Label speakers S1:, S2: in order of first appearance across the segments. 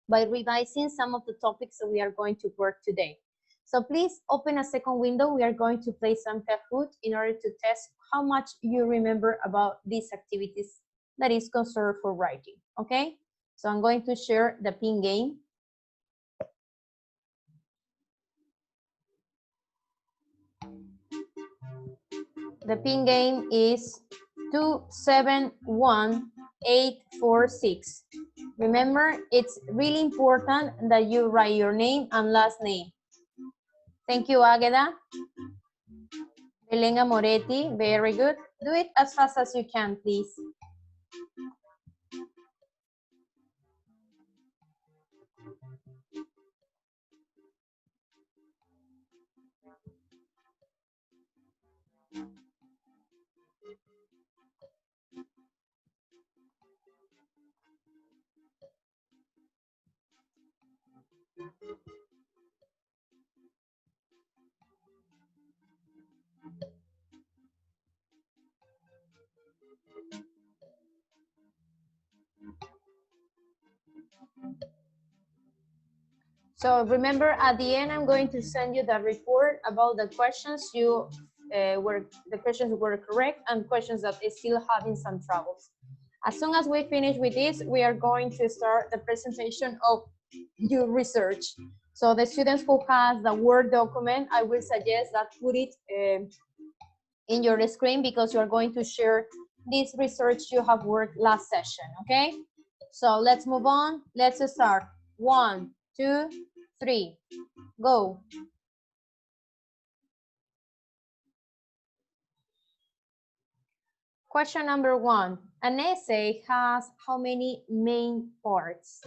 S1: by revising some of the topics that we are going to work today. So please open a second window. We are going to play some Kahoot in order to test how much you remember about these activities that is concerned for writing, okay? So I'm going to share the pin game. The pin game is 271846. Remember, it's really important that you write your name and last name. Thank you, Águeda. Elena Moretti, very good. Do it as fast as you can, please. So remember, at the end, I'm going to send you the report about the questions the questions were correct and questions that is still having some troubles. As soon as we finish with this, we are going to start the presentation of your research. So the students who has the Word document, I will suggest that put it in your screen because you are going to share this research you have worked last session, okay? So let's move on. Let's start. 1, 2, 3, go. Question number 1. An essay has how many main parts?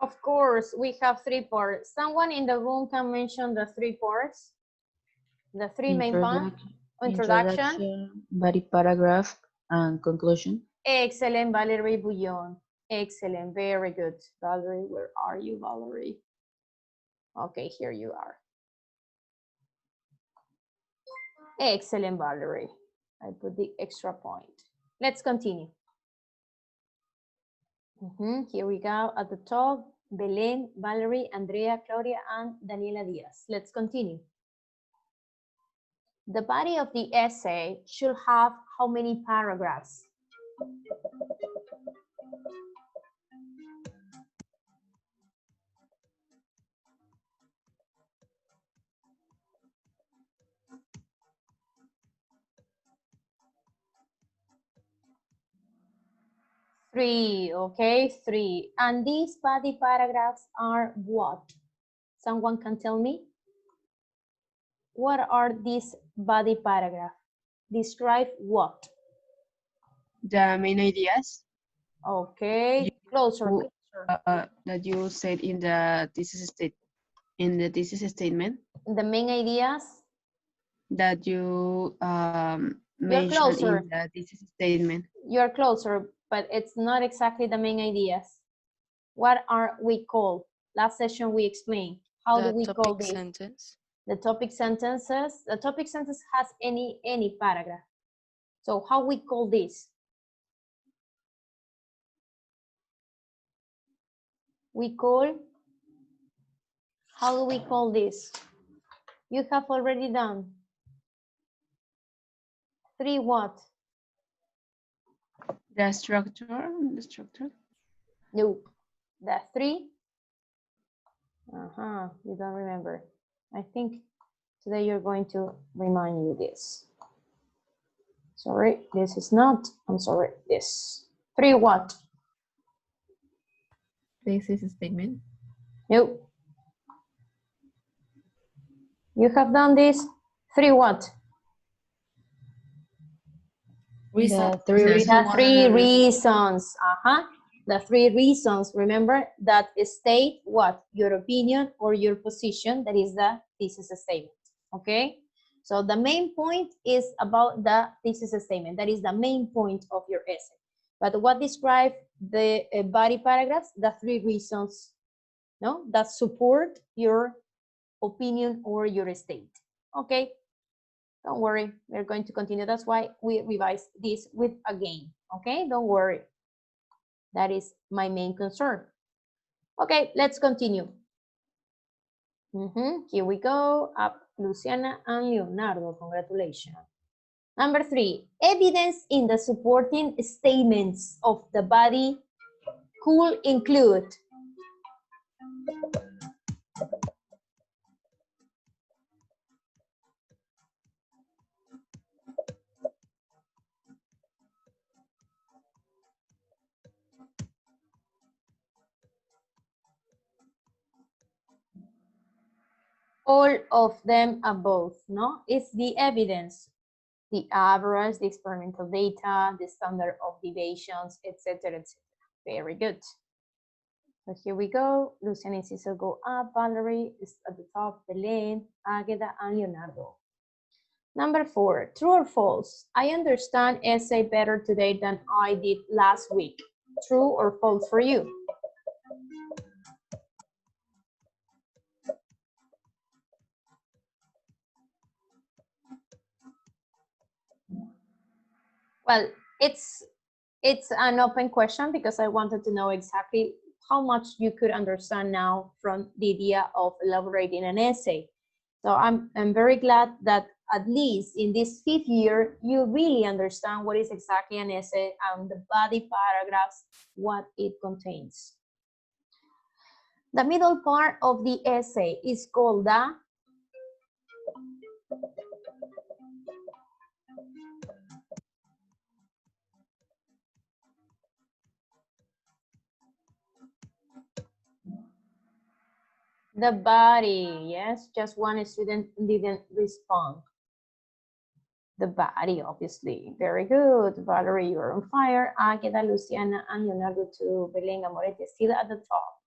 S1: Of course, we have 3 parts. Someone in the room can mention the 3 parts? The 3 main parts? Introduction,
S2: body paragraph, and conclusion.
S1: Excellent, Valerie Bouillon. Excellent, very good. Valerie, where are you, Valerie? Okay, here you are. Excellent, Valerie. I put the extra point. Let's continue. Here we go at the top. Belen, Valerie, Andrea, Claudia, and Daniela Diaz. Let's continue. The body of the essay should have how many paragraphs? Three, okay, 3. And these body paragraphs are what? Someone can tell me? What are these body paragraphs? Describe what?
S2: The main ideas.
S1: Okay, closer.
S2: That you said in the thesis statement.
S1: The main ideas?
S2: That you
S1: You're
S2: mentioned
S1: closer.
S2: in the thesis statement.
S1: You're closer, but it's not exactly the main ideas. What are we called? Last session we explained. How do we call this?
S3: Sentence.
S1: The topic sentences. The topic sentence has any paragraph. So how we call this? We call, how do we call this? You have already done. 3 what?
S2: The structure.
S1: No, the 3. You don't remember. I think today you're going to remind you this. Sorry, this is not, I'm sorry, this. 3 what?
S2: Thesis statement.
S1: No. You have done this. 3 what?
S2: The
S1: 3 reasons. The 3 reasons, remember, that state what? Your opinion or your position, that is the thesis statement, okay? So the main point is about the thesis statement. That is the main point of your essay. But what describe the body paragraphs? The 3 reasons, no, that support your opinion or your state. Okay, don't worry, we're going to continue. That's why we revise this with a game. Okay, don't worry. That is my main concern. Okay, let's continue. Here we go. Up, Luciana and Leonardo. Congratulations. Number 3, evidence in the supporting statements of the body could include all of them above, no? It's the evidence, the average, the experimental data, the standard of deviations, etc., etc. Very good. So here we go. Luciana and Cecil go up. Valerie is at the top. Belen, Agueda, and Leonardo. Number 4, true or false? I understand essay better today than I did last week. True or false for you? Well, it's an open question because I wanted to know exactly how much you could understand now from the idea of elaborating an essay. So I'm very glad that at least in this 5th year, you really understand what is exactly an essay and the body paragraphs, what it contains. The middle part of the essay is called the body. Yes, just one student didn't respond. The body, obviously. Very good. Valerie, you're on fire. Agueda, Luciana, and Leonardo too. Belén Amorete still at the top.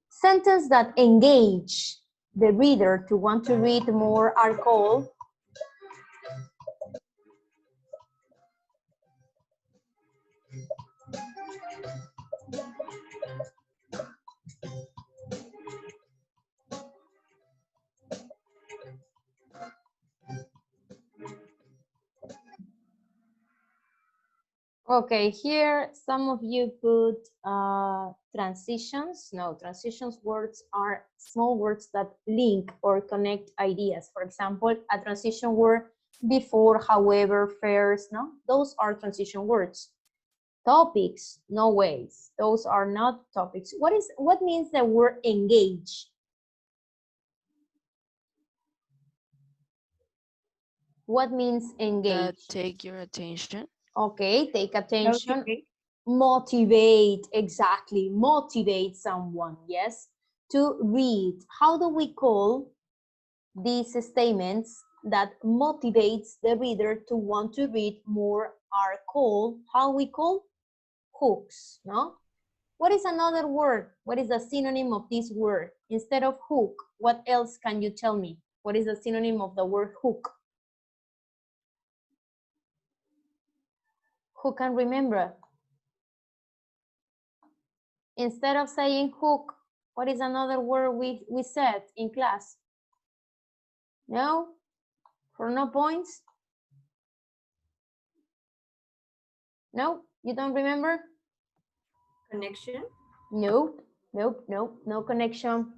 S1: Sentence that engage the reader to want to read more are called okay, here some of you put transitions. No, transitions words are small words that link or connect ideas. For example, a transition word before, however, first, no? Those are transition words. Topics, no ways. Those are not topics. What means the word engage? What means engage?
S2: Take your attention.
S1: Okay, take attention. Motivate, exactly. Motivate someone, yes, to read. How do we call these statements that motivates the reader to want to read more are called, how we call? Hooks, no? What is another word? What is the synonym of this word? Instead of hook, what else can you tell me? What is the synonym of the word hook? Who can remember? Instead of saying hook, what is another word we said in class? No? For no points? No? You don't remember?
S3: Connection?
S1: Nope, nope, nope, no connection.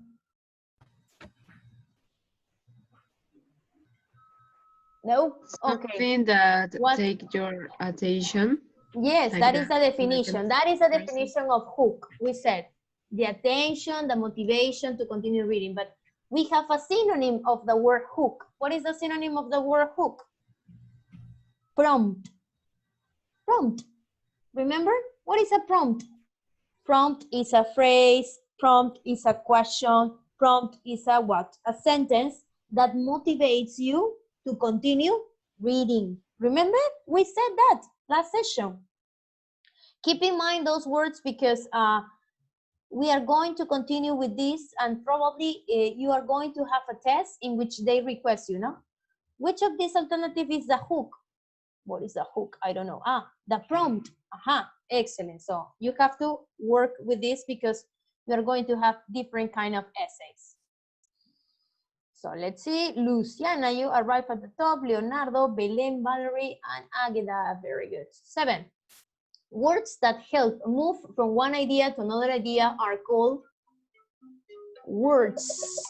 S1: Nope. Okay.
S2: Something that
S1: What?
S2: take your attention.
S1: Yes,
S2: Like
S1: that is
S2: that.
S1: a definition. That is a definition of hook. We said the attention, the motivation to continue reading. But we have a synonym of the word hook. What is the synonym of the word hook? Prompt. Prompt. Remember? What is a prompt? Prompt is a phrase. Prompt is a question. Prompt is a what? A sentence that motivates you to continue reading. Remember? We said that last session. Keep in mind those words because we are going to continue with this and probably you are going to have a test in which they request you, no? Which of these alternative is the hook? What is the hook? I don't know. Ah, the prompt. Aha, excellent. So you have to work with this because you're going to have different kind of essays. So let's see. Luciana, you arrive at the top. Leonardo, Belen, Valerie, and Agueda. Very good. 7. Words that help move from one idea to another idea are called words.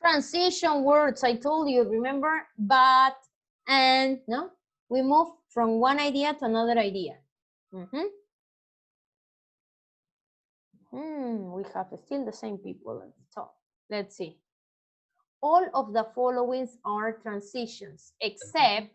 S1: Transition words, I told you, remember? But, and, no? We move from one idea to another idea. We have still the same people at the top. Let's see. All of the followings are transitions, except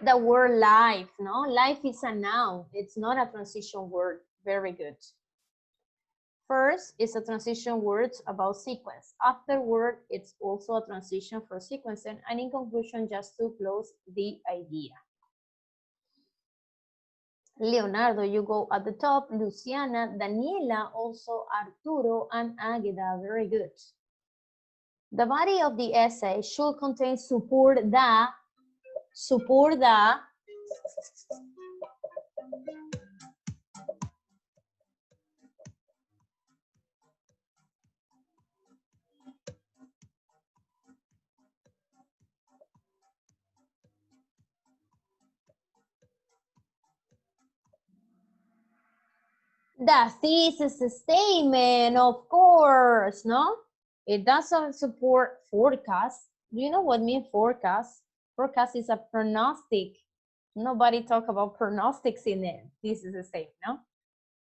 S1: the word life, no? Life is a noun. It's not a transition word. Very good. First is a transition word about sequence. Afterward, it's also a transition for sequence. And in conclusion, just to close the idea. Leonardo, you go at the top. Luciana, Daniela, also Arturo, and Agueda. Very good. The body of the essay should contain support the thesis statement, of course, no? It doesn't support forecast. Do you know what means forecast? Forecast is a prognostic. Nobody talk about prognostics in it. This is the same, no?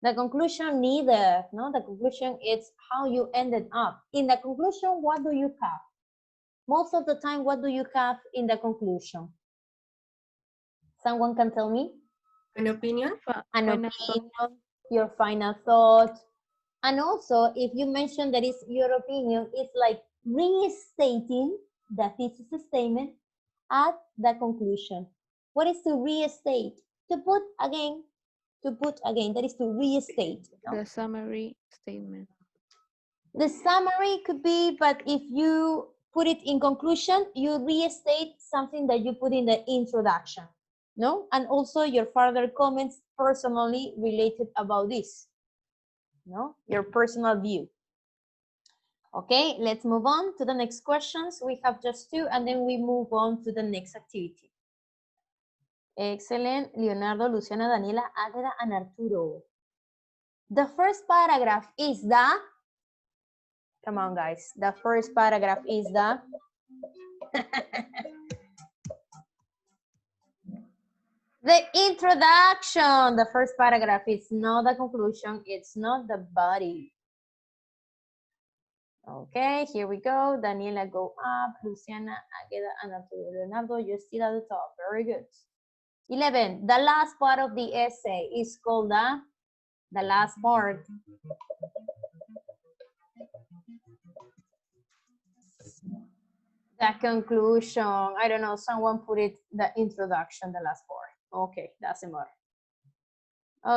S1: The conclusion neither, no? The conclusion is how you ended up. In the conclusion, what do you have? Most of the time, what do you have in the conclusion? Someone can tell me?
S3: An opinion?
S1: An opinion, your final thought. And also, if you mention that it's your opinion, it's like restating the thesis statement at the conclusion. What is to restate? To put again, that is to restate. No?
S2: The summary statement.
S1: The summary could be, but if you put it in conclusion, you restate something that you put in the introduction, no? And also your further comments personally related about this, no? Your personal view. Okay, let's move on to the next questions. We have just 2, and then we move on to the next activity. Excellent. Leonardo, Luciana, Daniela, Agueda, and Arturo. The first paragraph is the, come on guys, the first paragraph is the, the introduction. The first paragraph is not the conclusion, it's not the body. Okay, here we go. Daniela, go up. Luciana, Agueda, and Arturo. Leonardo, you're still at the top. Very good. 11. The last part of the essay is called the last part. The conclusion. I don't know. Someone put it the introduction, the last part. Okay, doesn't matter.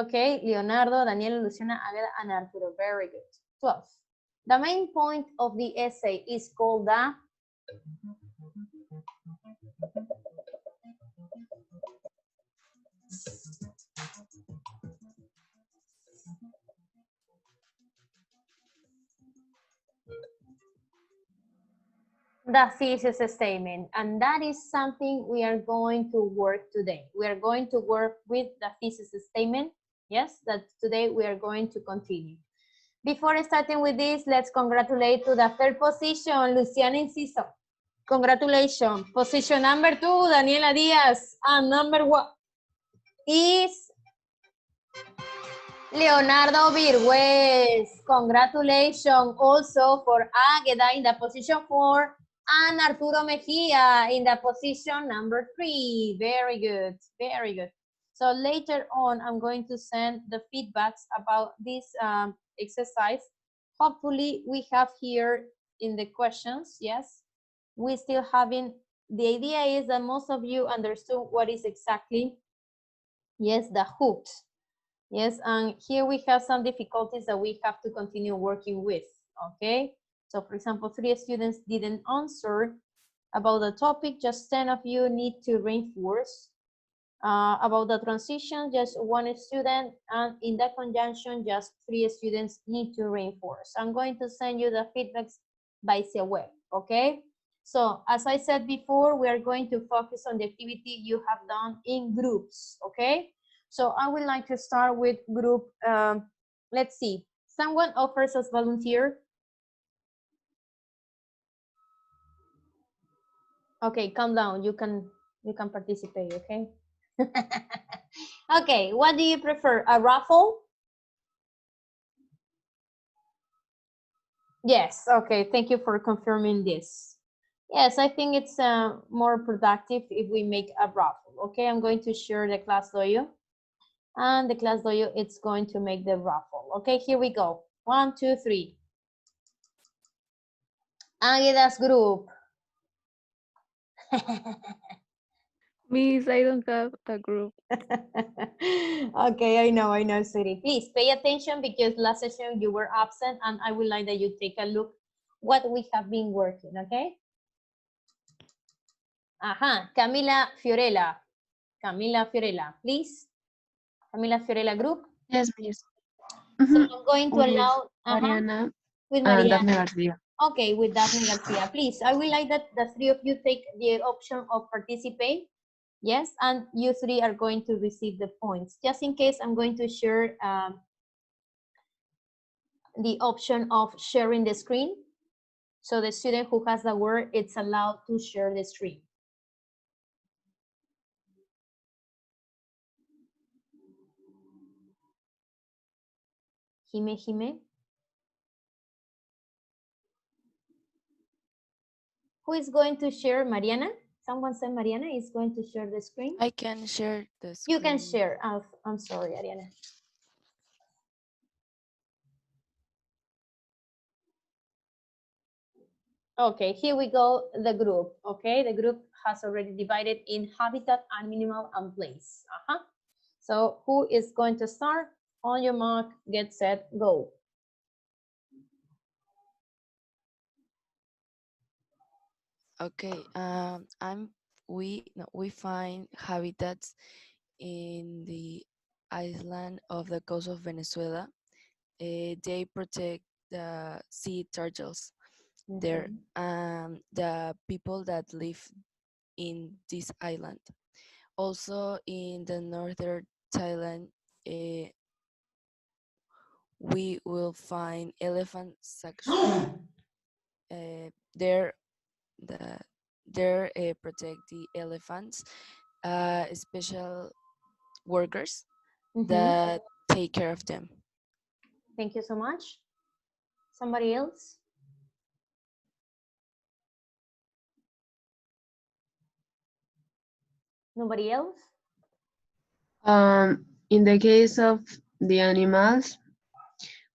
S1: Okay, Leonardo, Daniela, Luciana, Agueda, and Arturo. Very good. 12. The main point of the essay is called the thesis statement, and that is something we are going to work today. We are going to work with the thesis statement. Yes, that today we are going to continue. Before starting with this, let's congratulate to the third position, Luciana Inciso. Congratulations. Position number 2, Daniela Diaz. And number 1 is Leonardo Virgües. Congratulations also for Agueda in the position 4. And Arturo Mejia in the position number 3. Very good, very good. So later on, I'm going to send the feedbacks about this exercise. Hopefully we have here in the questions, yes, we still having, the idea is that most of you understood what is exactly, yes, the hooks. Yes, and here we have some difficulties that we have to continue working with, okay? So for example, 3 students didn't answer about the topic, just 10 of you need to reinforce. About the transition, just 1 student, and in the conjunction, just 3 students need to reinforce. I'm going to send you the feedbacks by web, okay? So as I said before, we are going to focus on the activity you have done in groups, okay? So I would like to start with group, let's see, someone offers as volunteer. Okay, calm down, you can participate, okay? Okay, what do you prefer, a raffle? Yes, okay, thank you for confirming this. Yes, I think it's more productive if we make a raffle. Okay, I'm going to share the class dojo, and the class dojo, it's going to make the raffle. Okay, here we go. 1, 2, 3. Águilas group.
S2: Miss, I don't have a group.
S1: Okay, I know, sweetie. Please pay attention because last session you were absent, and I would like that you take a look what we have been working, okay? Camila Fiorella. Camila Fiorella, please. Camila Fiorella group.
S4: Yes, miss.
S1: So I'm going to
S4: With
S1: allow,
S4: Mariana
S1: with
S4: and
S1: Maria.
S4: Daphne Garcia.
S1: Okay, with Daphne Garcia, please. I would like that the 3 of you take the option of participate. Yes, and you 3 are going to receive the points. Just in case, I'm going to share the option of sharing the screen. So the student who has the word, it's allowed to share the screen. Jime. Who is going to share? Mariana? Someone said Mariana is going to share the screen.
S5: I can share the screen.
S1: You can share. Oh, I'm sorry, Ariana. Okay, here we go, the group. Okay, the group has already divided in habitat, animal, and place. So who is going to start? On your mark, get set, go.
S5: Okay, we find habitats in the island of the coast of Venezuela. They protect the sea turtles there, the people that live in this island. Also in the northern Thailand, we will find elephant sanctuary. There, protect the elephants, special workers that take care of them.
S1: Thank you so much. Somebody else? Nobody else?
S4: In the case of the animals,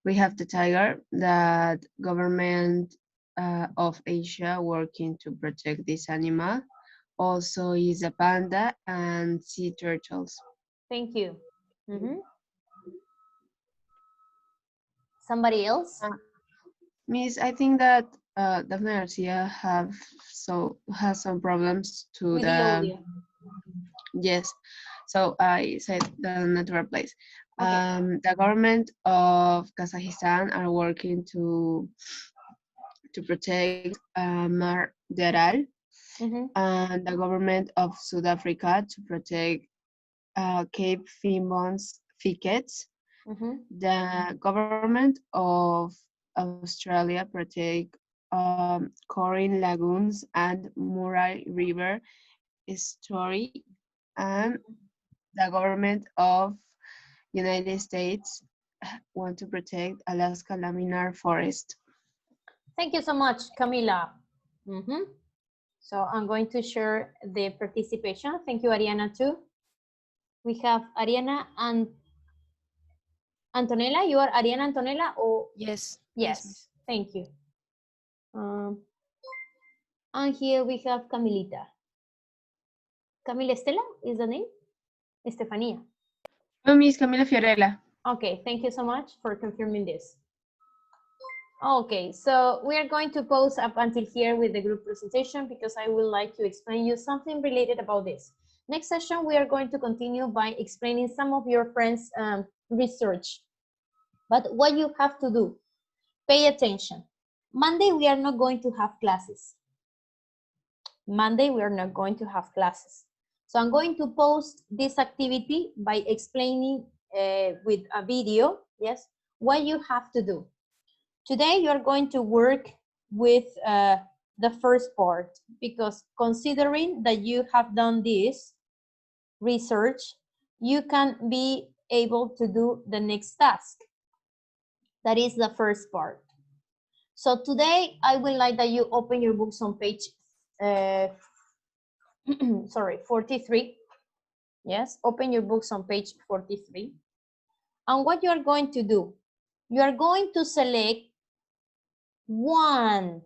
S4: we have the tiger, that government of Asia working to protect this animal. Also is a panda and sea turtles.
S1: Thank you. Somebody else?
S4: Miss, I think that Daphne Garcia has some problems to
S1: With
S4: the
S1: audio.
S4: yes. So I said the natural place.
S1: Okay.
S4: The government of Kazakhstan are working to protect Mar Deral, and the government of South Africa to protect Cape Fimon's thickets. The government of Australia protect Corin Lagoons and Murray River estuary, and the government of United States want to protect Alaska laminar forest.
S1: Thank you so much, Camila. So I'm going to share the participation. Thank you, Ariana, too. We have Ariana and Antonella. You are Ariana Antonella or?
S5: Yes.
S1: Yes,
S5: Miss.
S1: thank you. And here we have Camilita. Camila Estela is the name? Estefania.
S4: Oh, Miss Camila Fiorella.
S1: Okay, thank you so much for confirming this. Okay, so we are going to pause up until here with the group presentation because I would like to explain you something related about this. Next session, we are going to continue by explaining some of your friends' research. But what you have to do, pay attention. Monday, we are not going to have classes. Monday, we are not going to have classes. So I'm going to post this activity by explaining with a video, yes, what you have to do. Today, you're going to work with the first part because considering that you have done this research, you can be able to do the next task. That is the first part. So today, I would like that you open your books on page, sorry, 43. Yes, open your books on page 43. And what you are going to do, you are going to select one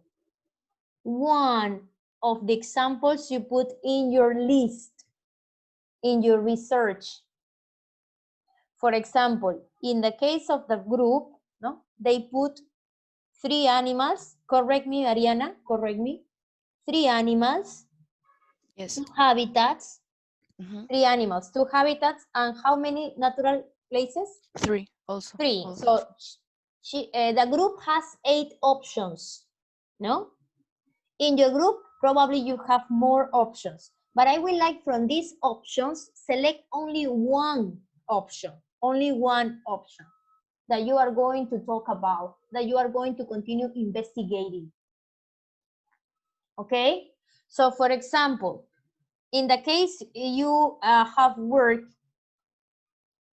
S1: of the examples you put in your list, in your research. For example, in the case of the group, no, they put 3 animals. Correct me, Ariana, correct me. 3 animals,
S5: Yes.
S1: 2 habitats,
S5: Mhm.
S1: 3 animals, 2 habitats, and how many natural places?
S5: 3 also.
S1: 3.
S5: Also.
S1: So the group has 8 options, no? In your group, probably you have more options, but I would like from these options, select only one option that you are going to talk about, that you are going to continue investigating. Okay? So for example, in the case you have worked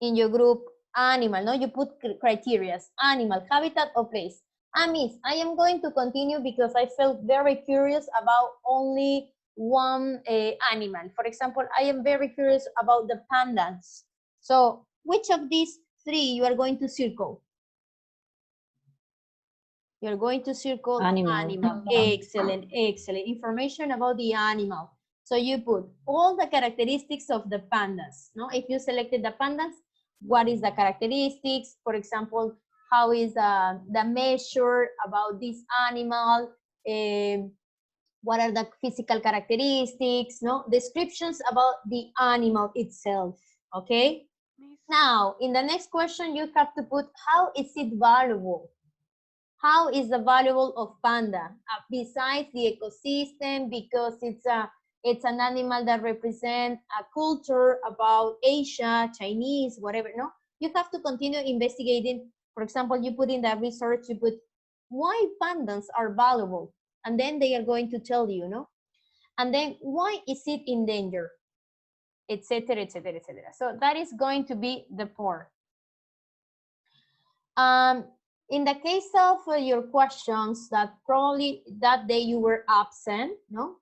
S1: in your group animal, no, you put criteria, animal, habitat, or place. Miss, I am going to continue because I felt very curious about only one animal. For example, I am very curious about the pandas. So which of these 3 you are going to circle? You're going to circle animal. Excellent, excellent. Information about the animal. So you put all the characteristics of the pandas. No, if you selected the pandas, what is the characteristics? For example, how is the measure about this animal? What are the physical characteristics? No, descriptions about the animal itself. Okay. Now, in the next question, you have to put how is it valuable? How is the valuable of panda besides the ecosystem, because it's an animal that represents a culture about Asia, Chinese, whatever. No, you have to continue investigating. For example, you put in the research, you put why pandas are valuable, and then they are going to tell you, no, and then why is it in danger, etc., etc., etc. So that is going to be the part. In the case of your questions that probably that day you were absent, no,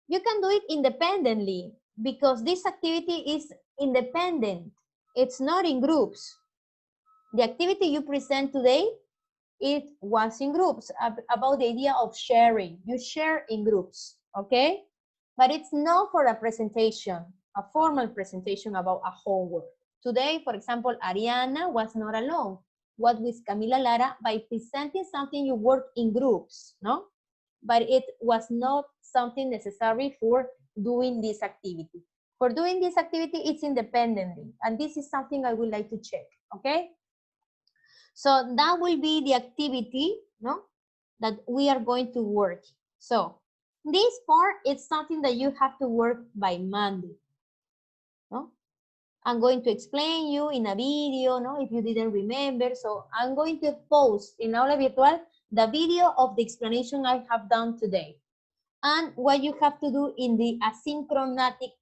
S1: you can do it independently because this activity is independent. It's not in groups. The activity you present today, it was in groups about the idea of sharing. You share in groups, okay? But it's not for a presentation, a formal presentation about a homework. Today, for example, Ariana was not alone. What with Camila Lara, by presenting something you work in groups, no? But it was not something necessary for doing this activity. For doing this activity, it's independently. And this is something I would like to check, okay? So that will be the activity, no, that we are going to work. So this part is something that you have to work by Monday, no? I'm going to explain you in a video, no, if you didn't remember. So I'm going to post in Aula Virtual the video of the explanation I have done today. And what you have to do in the asynchronic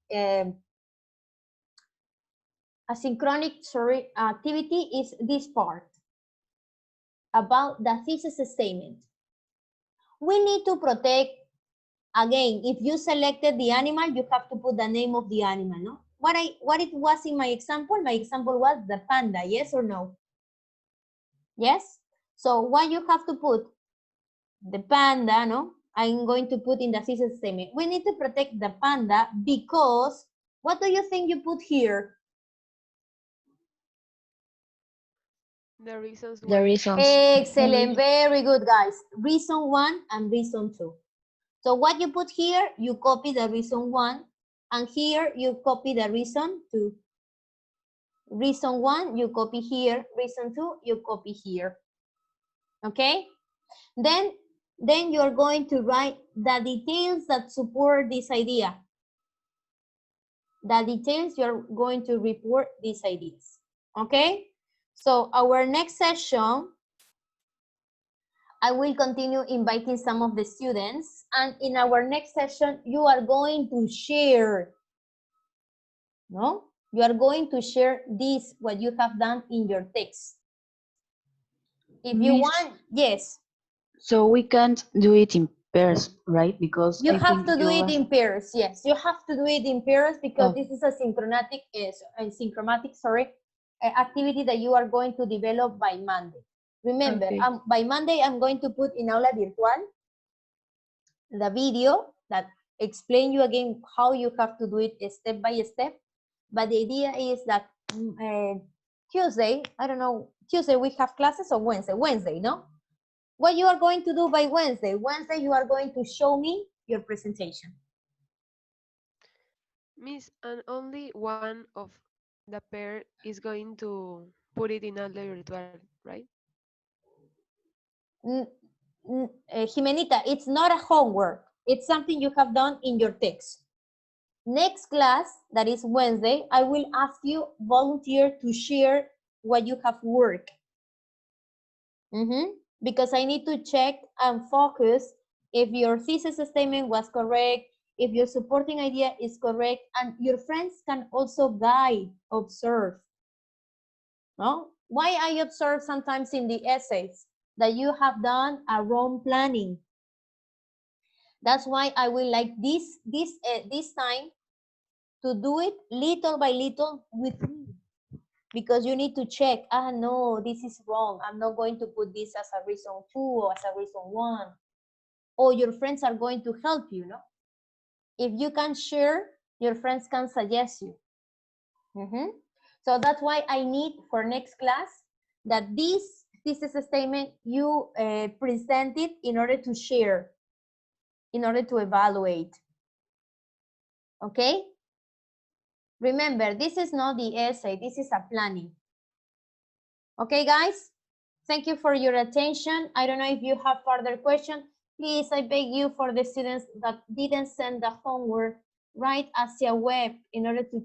S1: activity is this part about the thesis statement. We need to protect Again, if you selected the animal, you have to put the name of the animal, no? What it was in my example was the panda, yes or no? Yes? So what you have to put? The panda, no? I'm going to put in the thesis statement. We need to protect the panda because, what do you think you put here?
S6: The reasons
S7: The
S6: why.
S7: reasons.
S1: Excellent, very good, guys. Reason 1 and reason 2. So what you put here, you copy the reason 1, and here you copy the reason 2. Reason 1, you copy here. Reason 2, you copy here. Okay? Then you're going to write the details that support this idea. The details, you're going to report these ideas. Okay? So our next session, I will continue inviting some of the students, and in our next session, you are going to share, no? You are going to share this, what you have done in your text. If you
S7: Miss,
S1: want, yes.
S7: So we can't do it in pairs, right? Because
S1: You
S7: I
S1: have
S7: think
S1: to do
S7: you
S1: it
S7: was
S1: in pairs, yes. You have to do it in pairs because
S7: Oh.
S1: this is a synchromatic, activity that you are going to develop by Monday. Remember,
S7: Okay.
S1: by Monday, I'm going to put in Aula Virtual the video that explain you again how you have to do it step by step. But the idea is that Tuesday, I don't know, Tuesday we have classes or Wednesday? Wednesday, no? What you are going to do by Wednesday? Wednesday, you are going to show me your presentation.
S6: Miss, and only one of the pair is going to put it in Aula Virtual, right?
S1: Jimenita, it's not a homework. It's something you have done in your text. Next class, that is Wednesday, I will ask you volunteer to share what you have worked. Because I need to check and focus if your thesis statement was correct, if your supporting idea is correct, and your friends can also guide, observe. No? Why I observe sometimes in the essays that you have done a wrong planning. That's why I will like this time to do it little by little with me. Because you need to check, no, this is wrong. I'm not going to put this as a reason 2 or as a reason 1. Or your friends are going to help you, no? If you can share, your friends can suggest you. So that's why I need for next class that this thesis statement you present it in order to share, in order to evaluate. Okay? Remember, this is not the essay, this is a planning. Okay, guys? Thank you for your attention. I don't know if you have further questions. Please, I beg you, for the students that didn't send the homework, write hacia web in order to